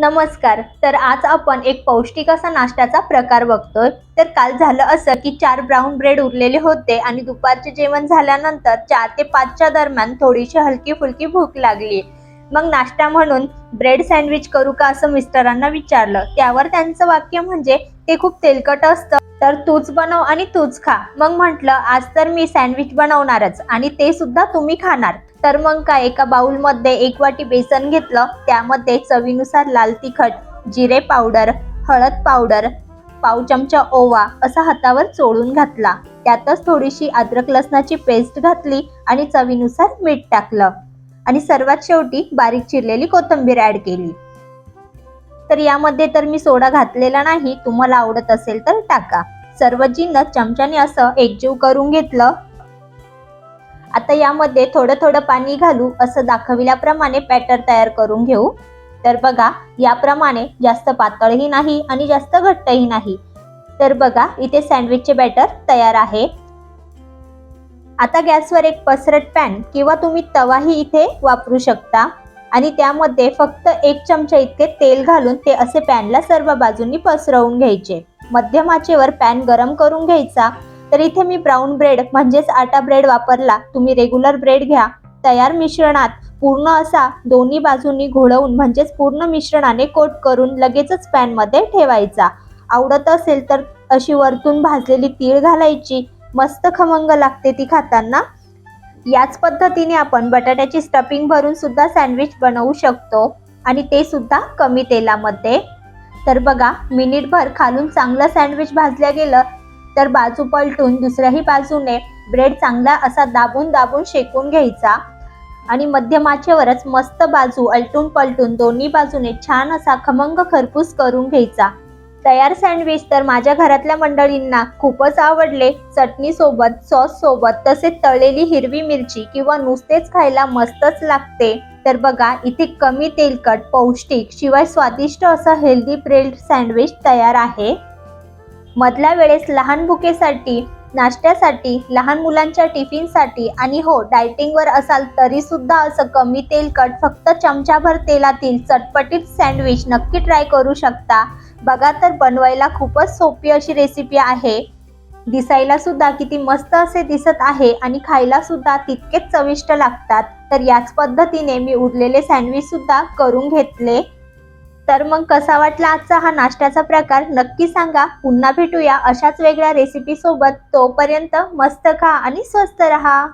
नमस्कार. तर आज आपण एक पौष्टिक असा नाश्त्याचा प्रकार बघतोय. तर काल झालं असं की 4 ब्राउन ब्रेड उरलेले होते आणि दुपारचे जेवण झाल्यानंतर 4 ते 5 च्या दरम्यान थोडीशी हलकी-फुलकी भूक लागली. मग नाश्ता म्हणून ब्रेड सँडविच करू का असं मिस्टरांना विचारलं. त्यावर त्यांचं वाक्य म्हणजे ते खूप तेलकट असतं, तर तूच बनव आणि तूच खा. मग म्हटलं आज तर मी सँडविच बनवणारच आणि ते सुद्धा तुम्ही खाणार. तर मग काय एका बाउलमध्ये 1 वाटी बेसन घेतलं, त्यामध्ये चवीनुसार लाल तिखट, जिरे पावडर, हळद पावडर, पाव चमचा ओवा असा हातावर चोळून घातला. त्यातच थोडीशी अद्रक लसणाची पेस्ट घातली आणि चवीनुसार मीठ टाकलं आणि सर्वात शेवटी बारीक चिरलेली कोथिंबीर ऍड केली. तर यामध्ये तर मी सोडा घातलेला नाही, तुम्हाला आवडत असेल तर टाका. सर्व जिन्नस चमच्याने असं एकजीव करून घेतलं. आता यामध्ये थोडं थोडं पाणी घालू असं दाखविल्याप्रमाणे बॅटर तयार करून घेऊ. तर बघा याप्रमाणे जास्त पातळही नाही आणि जास्त घट्टही नाही. तर बघा इथे सँडविचचे बॅटर तयार आहे. आता गॅसवर एक पसरट पॅन किंवा तुम्ही तवाही इथे वापरू शकता आणि त्यामध्ये फक्त 1 चमचा इतके तेल घालून ते असे पॅनला सर्व बाजूंनी पसरवून घ्यायचे. मध्यम आचेवर पॅन गरम करून घ्यायचा. तर इथे मी ब्राउन ब्रेड म्हणजेच आटा ब्रेड वापरला, तुम्ही रेग्युलर ब्रेड घ्या. तयार मिश्रणात पूर्ण असा दोन्ही बाजूंनी घोळवून म्हणजेच पूर्ण मिश्रणाने कोट करून लगेचच पॅनमध्ये ठेवायचा. आवडत असेल तर अशी वरतून भाजलेली तीळ घालायची, मस्त खमंग लागते ती खाताना. याच पद्धतीने आपण बटाट्याची स्टफिंग भरून सुद्धा सँडविच बनवू शकतो आणि ते सुद्धा कमी तेलामध्ये. तर बघा मिनिटभर खालून चांगलं सँडविच भाजल्या गेलं तर बाजू पलटून दुसऱ्याही बाजूने ब्रेड चांगला असा दाबून दाबून शेकून घ्यायचा आणि मध्यम आचेवरच मस्त बाजू अलटून पलटून दोन्ही बाजूने छान असा खमंग खरपूस करून घ्यायचा. तयार सँडविच तर माझ्या घरातल्या मंडळींना खूपच आवडले. चटणी सोबत, सॉस सोबत, तसेच तळलेली हिरवी मिरची किंवा नुसतेच खायला मस्तच लागते. तर बघा इथे कमी तेलकट, पौष्टिक शिवाय स्वादिष्ट असं हेल्दी ब्रेड सँडविच तयार आहे. मधल्या वेळेस लहान भुकेसाठी, नाश्त्यासाठी, लहान मुलांच्या टिफिनसाठी आणि हो डायटिंगवर असाल तरी सुद्धा असं कमी तेलकट फक्त चमचाभर तेलातील चटपटीत सँडविच नक्की ट्राय करू शकता. बघा तर बनवायला खूपच सोपी अशी रेसिपी आहे. दिसायला सुद्धा किती मस्त असे दिसत आहे आणि खायला सुद्धा तितकेच चविष्ट लागतात. तर याच पद्धतीने मी उरलेले सँडविच सुद्धा करून घेतले. तर मग कसा वाटला आजचा हा नाश्त्याचा प्रकार नक्की सांगा. पुन्हा भेटूया अशाच वेगळ्या रेसिपी सोबत. तोपर्यंत मस्त खा आणि स्वस्त रहा.